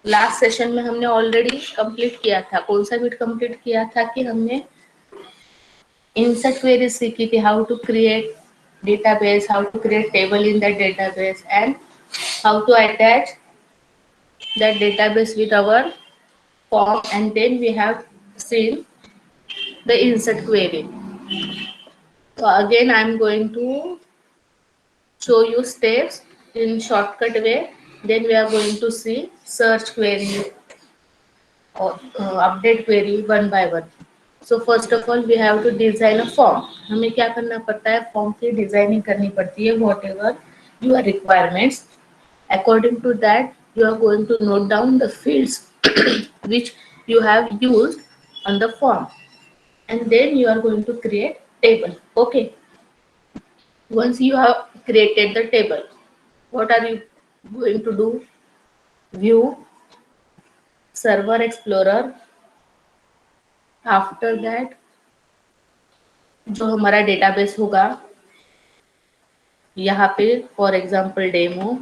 Last session में हमने already complete किया था। कौन सा बिट कंप्लीट किया था कि हमने insert query सीखी थी, how to create database, how to create table in that database, and how to attach that database with our form, and then we have seen the insert query. So again I am going to show you steps in shortcut way. Then we are going to see search query or update query one by one. So first of all we have to design a form. हमें क्या करना पड़ता है, form की designing करनी पड़ती है. whatever your requirements, according to that you are going to note down the fields which you have used on the form, and then you are going to create table. Okay, once you have created the table, what are you going to do? View, server explorer. After that जो हमारा database होगा, यहाँ पे for example demo,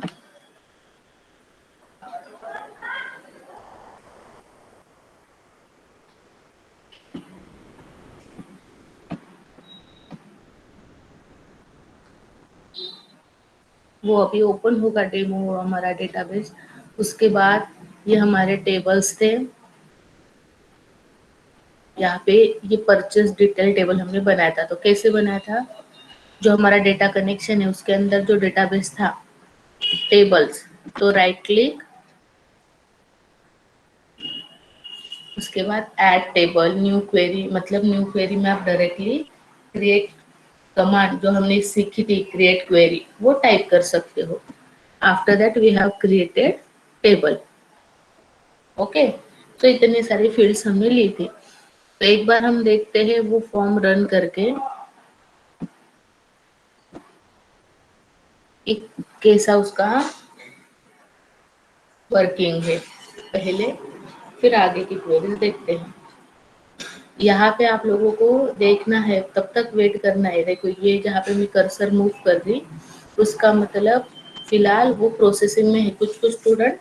वो अभी open होगा demo हमारा database. उसके बाद ये हमारे टेबल्स थे. यहाँ पे ये परचेज डिटेल टेबल हमने बनाया था. तो कैसे बनाया था, जो हमारा डेटा कनेक्शन है उसके अंदर जो डेटाबेस था टेबल्स, तो राइट क्लिक, उसके बाद ऐड टेबल न्यू क्वेरी, मतलब न्यू क्वेरी में आप डायरेक्टली क्रिएट कमांड जो हमने सीखी थी क्रिएट क्वेरी वो टाइप कर सकते हो. After that we have created table. Okay, तो इतनी सारी फील्ड्स हमने ली थी. तो एक बार हम देखते हैं वो फॉर्म रन करके एक कैसा उसका वर्किंग है पहले, फिर आगे की क्वेरीज देखते हैं. यहाँ पे आप लोगों को देखना है, तब तक वेट करना है. देखो ये जहाँ पे मैं कर्सर मूव कर दी उसका मतलब फिलहाल वो प्रोसेसिंग में है. कुछ कुछ स्टूडेंट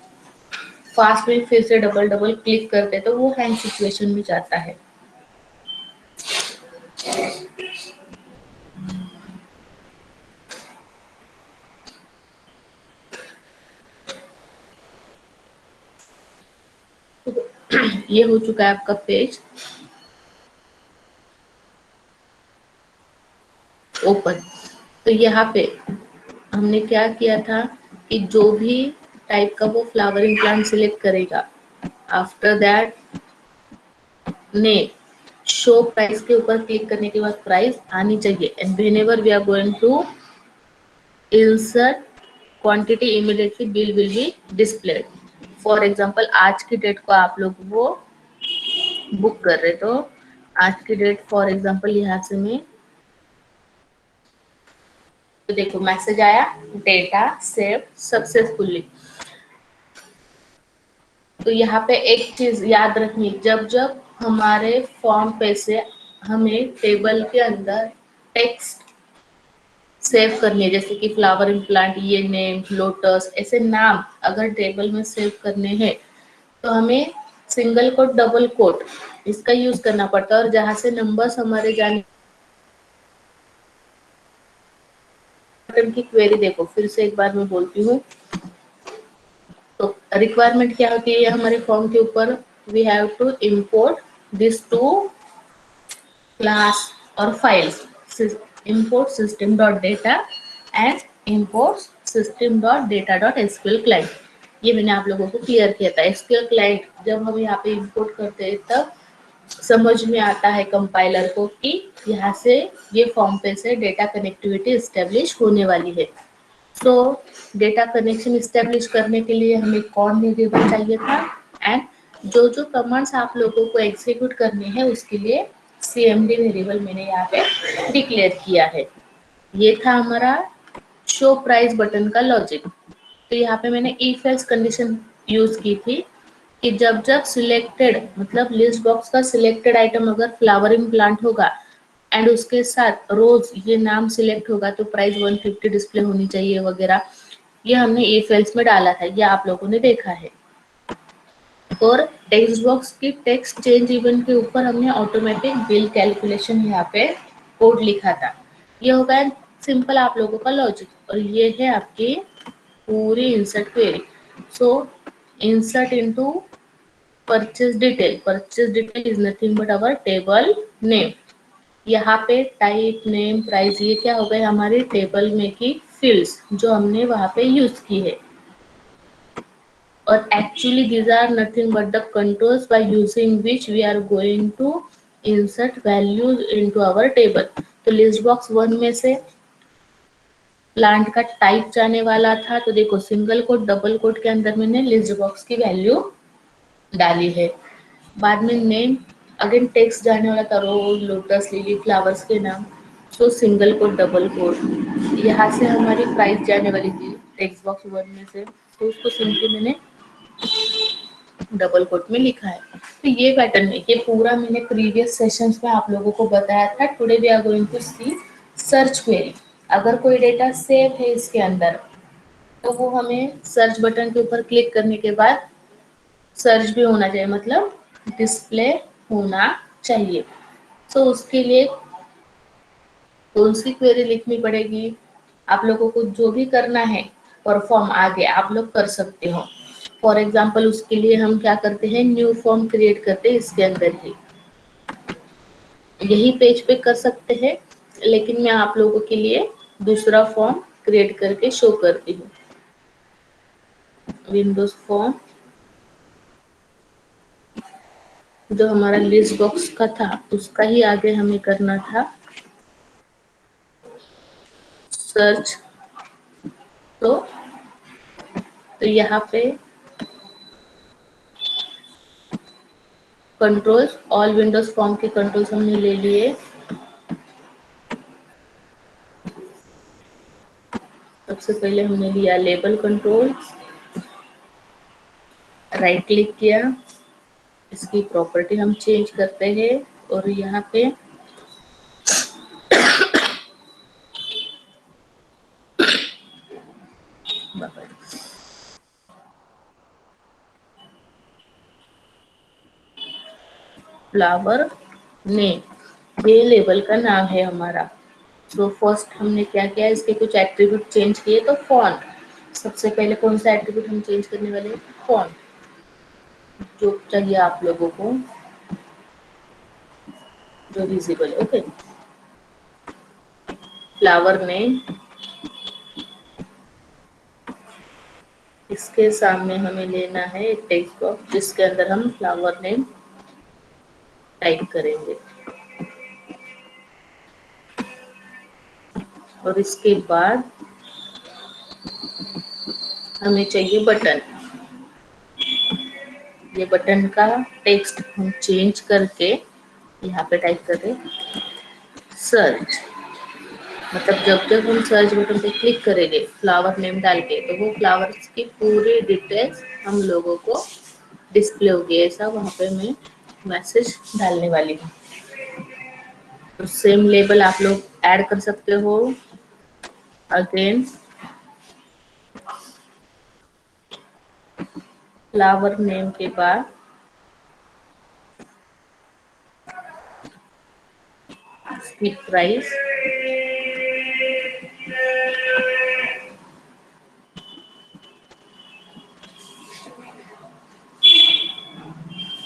फास्ट में फिर से डबल डबल क्लिक करते तो वो हैंग सिचुएशन में जाता है. ये हो चुका है आपका पेज ओपन. तो यहाँ पे हमने क्या किया था कि जो भी टाइप का वो फ्लावरिंग प्लांट सिलेक्ट करेगा, आफ्टर दैट ने शो प्राइस के ऊपर क्लिक करने के बाद प्राइस आनी चाहिए. And whenever we are going to insert quantity, immediately bill will be displayed. For example आज की डेट को आप लोग वो बुक कर रहे, तो आज की डेट फॉर एग्जांपल यहाँ से मैं, तो देखो मैसेज आया डेटा सेव सक्सेसफुली. तो यहाँ पे एक चीज याद रखनी, जब जब हमारे फॉर्म पे से हमें टेबल के अंदर टेक्स्ट सेव करनी है, जैसे कि फ्लावर प्लांट, ये नेम, लोटस, ऐसे नाम अगर टेबल में सेव करने हैं तो हमें सिंगल कोट डबल कोट इसका यूज करना पड़ता है. और जहां से नंबर्स हमारे जाने की क्वेरी, देखो फिर से एक बार मैं बोलती हूँ. तो रिक्वायरमेंट क्या होती है हमारे फॉर्म के ऊपर, we have to import this to class और files. import system.data and import system.data.sql client. ये मैंने आप लोगों को क्लियर किया था. SQL क्लाइंट जब हम यहाँ पे इंपोर्ट करते हैं तब समझ में आता है कंपाइलर को कि यहाँ से ये फॉर्म पे से डेटा कनेक्टिविटी एस्टेब्लिश होने वाली है. तो डेटा कनेक्शन एस्टेब्लिश करने के लिए हमें कौन वेरिएबल चाहिए था, एंड जो जो कमांड्स आप लोगों को एग्जीक्यूट करने हैं उसके लिए cmd वेरिएबल मैंने यहाँ पे डिक्लेयर किया है. ये था हमारा शो प्राइस बटन का लॉजिक. तो यहाँ पे मैंने इफ एल्स कंडीशन यूज की थी कि जब जब सिलेक्टेड, मतलब लिस्ट बॉक्स का सिलेक्टेड आइटम अगर फ्लावरिंग प्लांट होगा एंड उसके साथ रोज ये नाम सिलेक्ट होगा तो प्राइस 150 डिस्प्ले होनी चाहिए वगैरह. ये हमने इफ एल्स में डाला था, ये आप लोगों ने देखा है. और टेक्स्ट बॉक्स की टेक्स्ट चेंज इवेंट के ऊपर हमने ऑटोमेटिक बिल कैलकुलेशन यहाँ पे कोड लिखा था। ये हो गया सिंपल आप लोगों का लॉजिक। और ये है आपकी पूरी insert query. So insert into purchase detail is nothing but our table name. यहाँ पे टाइप नेम प्राइस ये क्या हो गए हमारे टेबल में की फील्ड्स जो हमने वहाँ पे यूज की है। और actually these are nothing but the controls by using which we are going to insert values into our table। तो लिस्ट बॉक्स वन में से प्लांट का टाइप जाने वाला था, तो देखो सिंगल कोट डबल कोट के अंदर मैंने लिस्ट बॉक्स की वैल्यू डाली है। बाद में नेम अगेन टेक्स्ट जाने वाला था, रोज लोटस लिली फ्लावर्स के नाम, तो सिंगल कोट डबल कोट। यहाँ से हमारी प्राइस जाने वाली थी टेक्स्ट बॉक्स वन में से, तो उसको सिंपली मैंने डबल कोट में लिखा है। तो ये पैटर्न है, ये पूरा मैंने प्रीवियस सेशंस में आप लोगों को बताया था। Today we are going to see search query. अगर कोई डेटा सेव है इसके अंदर तो वो हमें सर्च बटन के ऊपर क्लिक करने के बाद सर्च भी होना चाहिए, मतलब डिस्प्ले होना चाहिए। तो उसके लिए कौन सी क्वेरी लिखनी पड़ेगी, आप लोगों को जो भी करना है परफॉर्म आगे आप लोग कर सकते हो। फॉर एग्जाम्पल उसके लिए हम क्या करते हैं, न्यू फॉर्म क्रिएट करते हैं इसके अंदर ही, यही पेज पे कर सकते हैं, लेकिन मैं आप लोगों के लिए दूसरा फॉर्म क्रिएट करके शो करती हूँ। विंडोज फॉर्म जो हमारा लिस्ट बॉक्स का था उसका ही आगे हमें करना था सर्च। तो यहाँ पे कंट्रोल्स, ऑल विंडोज फॉर्म के कंट्रोल्स हमने ले लिए। सबसे पहले हमने लिया लेबल कंट्रोल, राइट क्लिक किया, इसकी प्रॉपर्टी हम चेंज करते हैं और यहाँ पे फ्लावर नेम ये लेबल का नाम है हमारा। तो फर्स्ट हमने क्या किया, इसके कुछ एट्रीब्यूट चेंज किए। तो फॉन्ट सबसे पहले कौन सा एट्रीब्यूट हम चेंज करने वाले हैं, फॉन्ट जो चाहिए आप लोगों को, जो विजिबल है। ओके, फ्लावर नेम, इसके सामने हमें लेना है एक टेक्स्ट बॉक्स जिसके अंदर हम फ्लावर नेम टाइप करेंगे। और इसके बाद हमें चाहिए बटन। ये बटन का टेक्स्ट हम चेंज करके यहाँ पे टाइप करें सर्च, मतलब जब जब हम सर्च बटन पे क्लिक करेंगे फ्लावर नेम डाल के तो वो फ्लावर्स की पूरी डिटेल्स हम लोगों को डिस्प्ले होगी। ऐसा वहाँ पे मैं मैसेज डालने वाली हूँ। तो सेम लेबल आप लोग ऐड कर सकते हो। अगेन फ्लावर नेम के बाद इसकी प्राइस,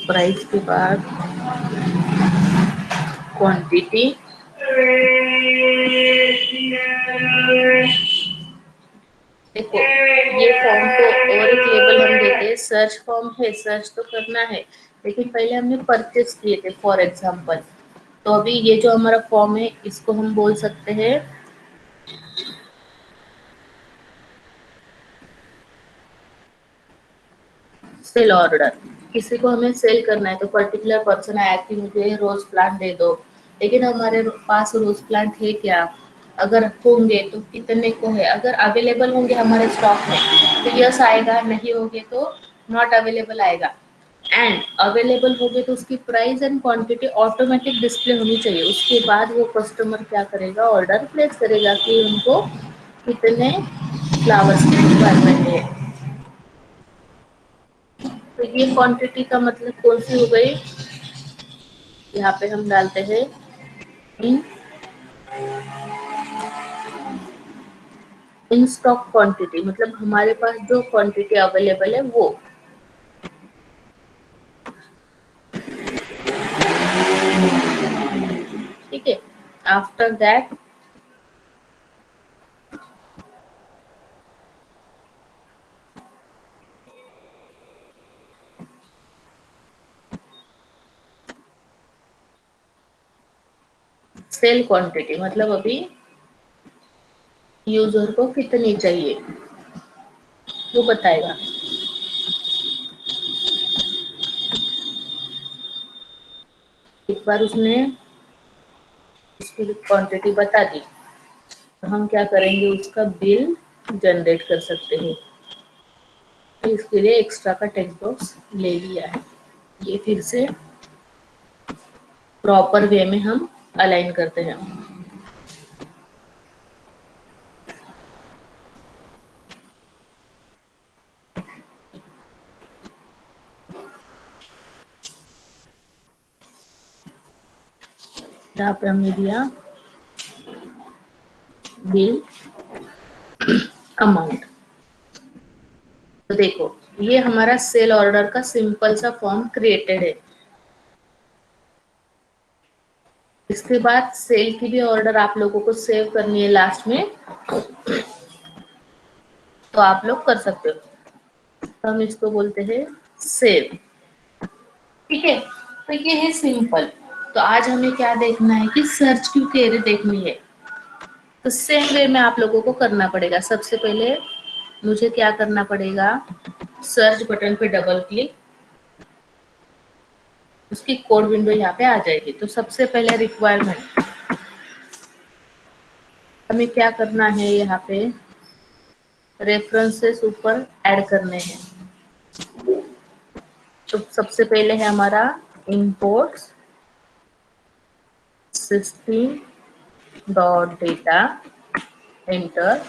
प्राइस के बाद क्वांटिटी, देखो ये फॉर्म को और एक लेबल हम देते हैं, सर्च फॉर्म है, सर्च तो करना है लेकिन पहले हमने परचेस किए थे फॉर एग्जांपल। तो अभी ये जो हमारा फॉर्म है इसको हम बोल सकते हैं सेल ऑर्डर। किसी को हमें सेल करना है तो पर्टिकुलर पर्सन आया कि मुझे रोज प्लांट दे दो, लेकिन हमारे पास रोज प्लांट है क्या, अगर होंगे तो कितने को है, अगर अवेलेबल होंगे हमारे स्टॉक में तो यस आएगा, नहीं होंगे तो नॉट अवेलेबल आएगा। एंड अवेलेबल हो गए तो उसकी price and quantity automatic display होनी चाहिए। उसके बाद वो कस्टमर क्या करेगा, ऑर्डर प्लेस करेगा कि उनको कितने फ्लावर्स की रिक्वायरमेंट है। तो ये क्वांटिटी का मतलब कौन सी हो गई, यहाँ पे हम डालते हैं इन स्टॉक क्वांटिटी, मतलब हमारे पास जो क्वांटिटी अवेलेबल है वो। ठीक है, आफ्टर दैट सेल क्वांटिटी, मतलब अभी यूजर को कितनी चाहिए वो बताएगा। एक बार उसने उसकी क्वांटिटी बता दी तो हम क्या करेंगे, उसका बिल जनरेट कर सकते हैं। तो इसके लिए एक्स्ट्रा का टेक्स्ट बॉक्स ले लिया है। ये फिर से प्रॉपर वे में हम अलाइन करते हैं। यहाँ पे हमने दिया बिल अमाउंट। तो देखो ये हमारा सेल ऑर्डर का सिंपल सा फॉर्म क्रिएटेड है। इसके बाद सेल की भी ऑर्डर आप लोगों को सेव करनी है लास्ट में, तो आप लोग कर सकते हो। तो हम इसको बोलते हैं सेव। ठीक है, तो ये है सिंपल। तो आज हमें क्या देखना है कि सर्च की क्वेरी देखनी है। तो सेम वे में आप लोगों को करना पड़ेगा। सबसे पहले मुझे क्या करना पड़ेगा, सर्च बटन पे डबल क्लिक, उसकी कोड विंडो यहाँ पे आ जाएगी। तो सबसे पहले रिक्वायरमेंट हमें क्या करना है, यहाँ पे रेफरेंसेस ऊपर ऐड करने हैं। तो सबसे पहले है हमारा imports system dot data, enter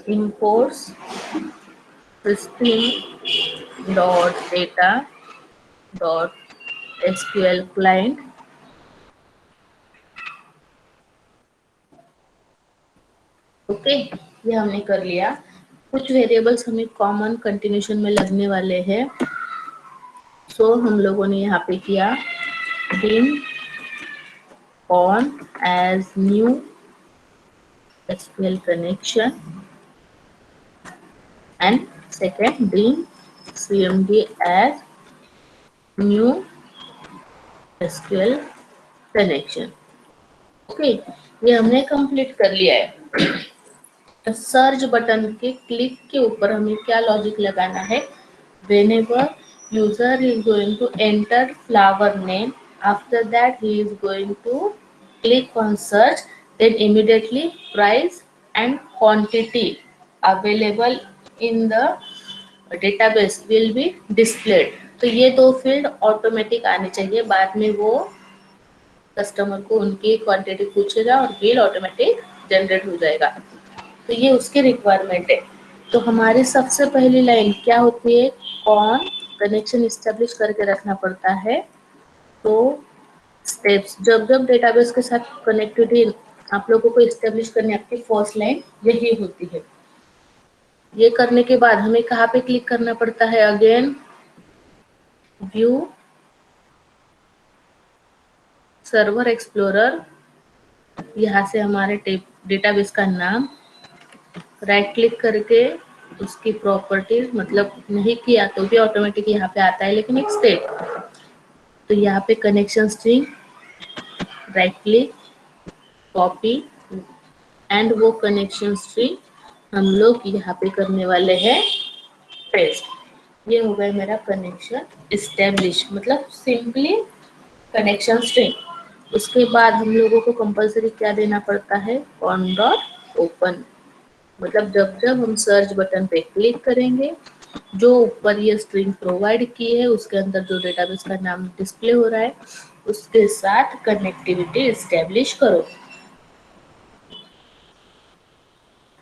imports system dot data dot sql client। Okay, ये हमने कर लिया। कुछ वेरिएबल्स हमें कॉमन कंटिन्यूशन में लगने वाले हैं। सो हम लोगों ने यहाँ पे किया dim on as new sql connection and second dim cmd as new sql connection। Okay, ये हमने कंप्लीट कर लिया है। सर्च बटन के क्लिक के ऊपर हमें क्या लॉजिक लगाना है, whenever user is going to enter flower name, after that he is going to click on search, then immediately price and quantity available in the database will be displayed। तो ये दो field automatic आनी चाहिए, बाद में वो customer को उनकी क्वांटिटी पूछेगा और बिल ऑटोमेटिक जनरेट हो जाएगा। तो ये उसकी रिक्वायरमेंट है। तो हमारी सबसे पहली लाइन क्या होती है, कौन कनेक्शन इस्टेब्लिश करके रखना पड़ता है। तो स्टेप्स, जब जब डेटाबेस के साथ कनेक्टिविटी आप लोगों को इस्टेब्लिश करनी, आपकी फर्स्ट लाइन यही होती है। ये करने के बाद हमें कहाँ पे क्लिक करना पड़ता है, अगेन व्यू सर्वर एक्सप्लोरर, यहाँ से हमारे डेटाबेस का नाम, राइट क्लिक करके उसकी प्रॉपर्टीज, मतलब नहीं किया तो भी ऑटोमेटिक यहाँ पे आता है, लेकिन एक स्टेप। तो यहाँ पे connection string, right click, copy, and वो कनेक्शन स्ट्रिंग हम लोग यहाँ पे करने वाले हैं पेस्ट। ये हो गया मेरा कनेक्शन इस्टेब्लिश, मतलब सिंपली कनेक्शन स्ट्रिंग। उसके बाद हम लोगों को कंपलसरी क्या देना पड़ता है, कॉन डॉट ओपन, मतलब जब जब हम सर्च बटन पे क्लिक करेंगे, जो ऊपर ये स्ट्रिंग प्रोवाइड की है उसके अंदर जो डेटाबेस का नाम डिस्प्ले हो रहा है उसके साथ कनेक्टिविटी एस्टेब्लिश करो,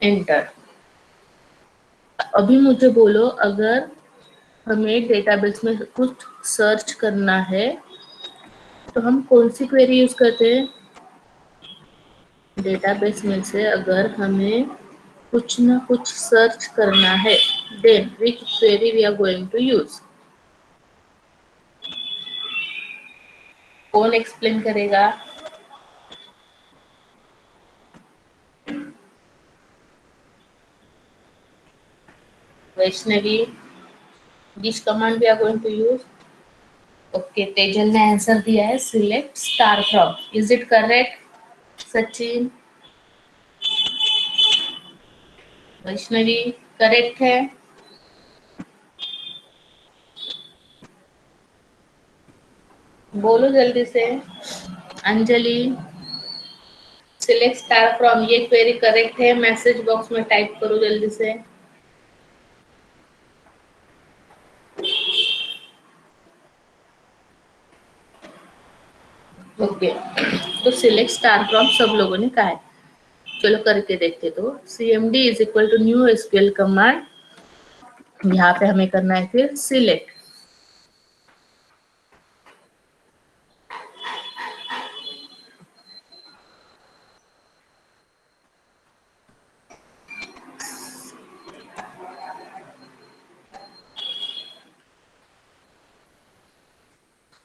एंटर। अभी मुझे बोलो, अगर हमें डेटाबेस में कुछ सर्च करना है, तो हम कौन सी क्वेरी यूज करते हैं? डेटाबेस में से अगर हमें कुछ ना कुछ सर्च करना है, then which query we are going to use? कौन एक्सप्लेन करेगा? Vaishnavi, which command we are going to use? Okay, Tejal ने आंसर दिया है select star from. Is it correct? Sachin, Vaishnavi, correct है? बोलो जल्दी से। अंजलि, सिलेक्ट स्टार फ्रॉम ये क्वेरी करेक्ट है? मैसेज बॉक्स में टाइप करो जल्दी से। ओके, तो सिलेक्ट स्टार फ्रॉम सब लोगों ने कहा है। चलो करके देखते। तो cmd is equal to new SQL command, यहाँ पे हमें करना है फिर सिलेक्ट।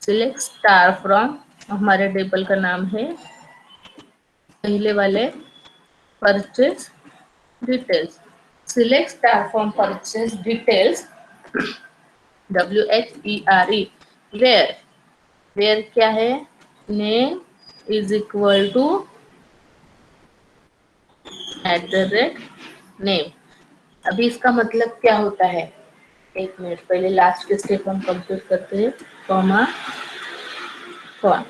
सिलेक्ट स्टार फ्रॉम, हमारे टेबल का नाम है पहले वाले purchase details. Select star from purchase details, WHERE, where, where क्या है? Name is equal to @name. अभी इसका मतलब क्या होता है? एक मिनट, पहले लास्ट के स्टेप हम कंप्लीट करते हैं। कॉमा कौन,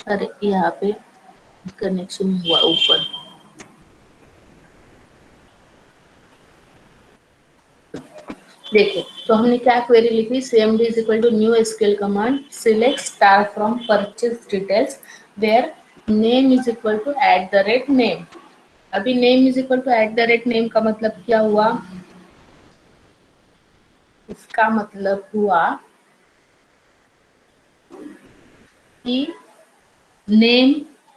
अरे यहाँ पे कनेक्शन हुआ ऊपर। देखो, तो हमने क्या क्वेरी लिखी? cmd is equal to new SQL command select star from purchase details where name is equal to @name. अभी नेम इज इक्वल टू @नेम का मतलब क्या हुआ? इसका मतलब हुआ कि नेम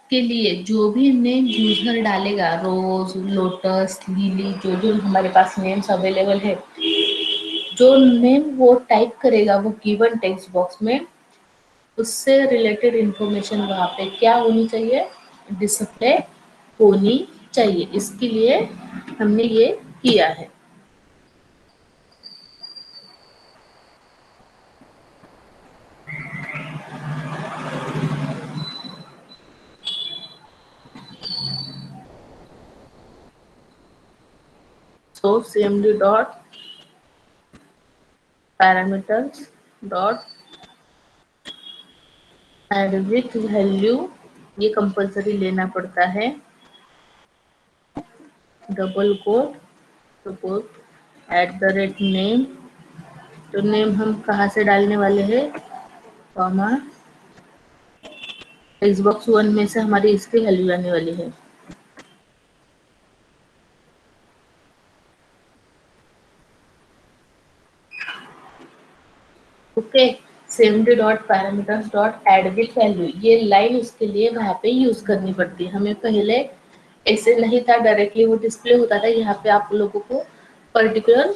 के लिए जो भी नेम यूजर डालेगा, रोज, लोटस, लिली, जो जो हमारे पास नेम्स अवेलेबल है, जो नेम वो टाइप करेगा वो गिवन टेक्स्ट बॉक्स में, उससे रिलेटेड इंफॉर्मेशन वहाँ पे क्या होनी चाहिए? डिस्प्ले होनी चाहिए। इसके लिए हमने ये किया है। So cmd dot parameters dot add with value, ये कंपलसरी लेना पड़ता है, डबल कोट, सपोज @नेम। तो नेम हम कहाँ से डालने वाले हैं? कॉमा, इस बॉक्स 1 में से हमारी इसकी वैल्यू आने वाली है। Okay, cmd dot parameters dot add with value, ये लाइन उसके लिए वहाँ पे यूज करनी पड़ती है। हमें पहले ऐसे नहीं था, डायरेक्टली वो डिस्प्ले होता था। यहाँ पे आप लोगों को पर्टिकुलर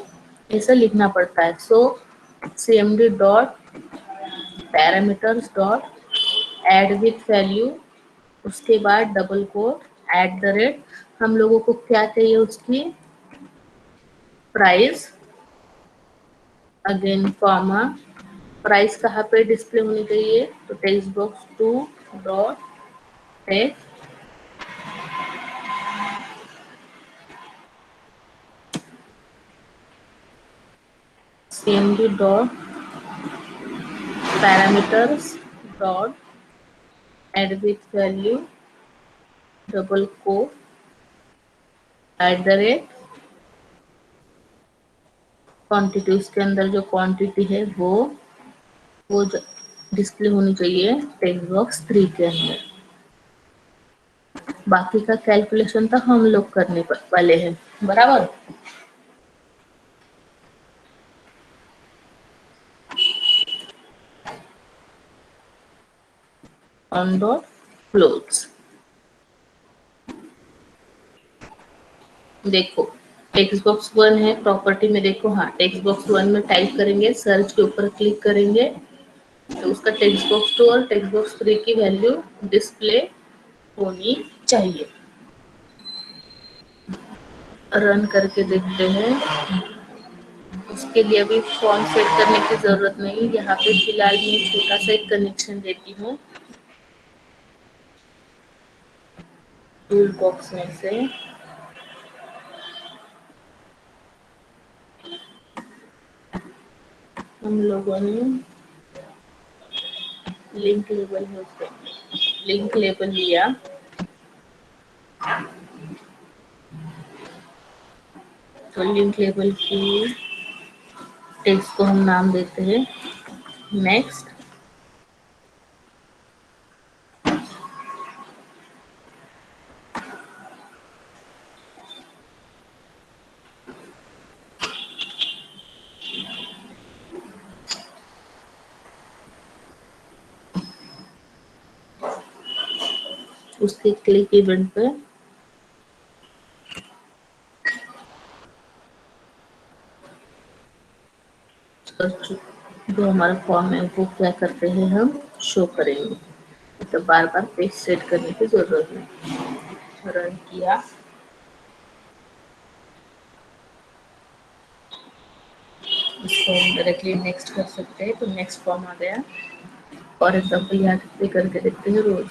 ऐसा लिखना पड़ता है। So cmd dot parameters dot add with value, उसके बाद डबल कोट हम लोगों को क्या चाहिए? उसकी प्राइस, अगेन कॉमा, प्राइस कहाँ पे डिस्प्ले होनी चाहिए? तो text box 2 dot text, cmd dot parameters dot add with value, double quote quantity, उसके अंदर जो क्वांटिटी है वो डिस्प्ले होनी चाहिए टेक्स्ट बॉक्स 3 के अंदर। बाकी का कैलकुलेशन तो हम लोग करने वाले हैं, बराबर। On dot close. देखो टेक्स्ट बॉक्स 1 है, प्रॉपर्टी में देखो, हाँ टेक्स्ट बॉक्स 1 में टाइप करेंगे, सर्च के ऊपर क्लिक करेंगे तो उसका टेक्स्ट बॉक्स 2 और टेक्स्ट बॉक्स 3 की वैल्यू डिस्प्ले होनी चाहिए। रन करके देखते हैं। उसके लिए अभी फॉन्ट सेट करने की जरूरत नहीं, यहाँ पे फिलहाल मैं छोटा सा एक कनेक्शन देती हूँ टूल बॉक्स में से। हम लोगों ने लिंक लेबल यूज कर लिंक लेबल लिया, तो लिंक लेबल की टेक्स्ट को हम नाम देते हैं नेक्स्ट। उसके क्लिक इवेंट पे जो हमारा फॉर्म है वो क्या करते हैं, हम शो करेंगे। तो बार बार पेज सेट करने की जरूरत नहीं। रन किया, इसको हम डायरेक्टली नेक्स्ट कर सकते हैं, तो नेक्स्ट फॉर्म आ गया। फॉर एग्जाम्पल यहाँ पे करके देखते हैं रोज।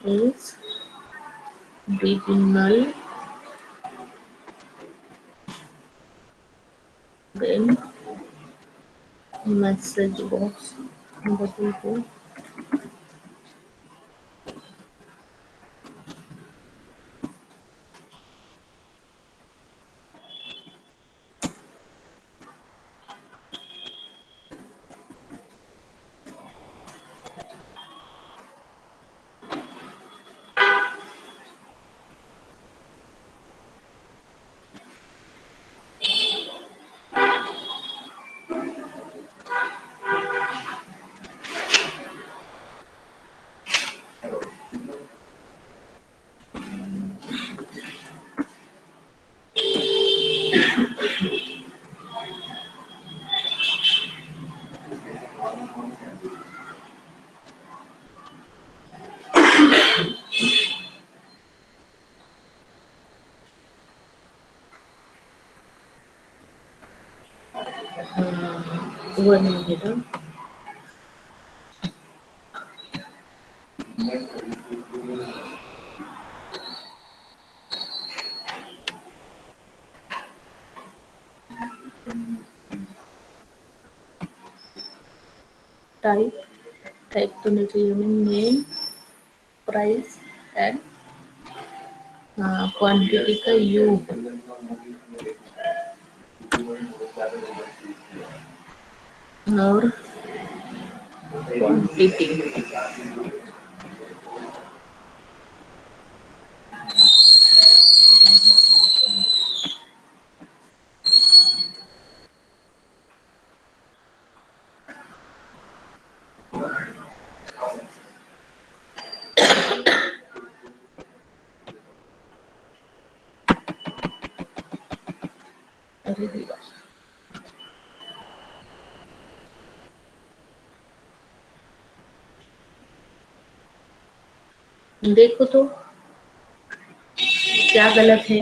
is divisional, then message box button को वन मिनट। टाइप टाइप तो नहीं चाहिए हमें, नेम प्राइस एंड क्वांटिटी का योग और क्वांटिटी। अरे देवा, देखो तो क्या गलत है।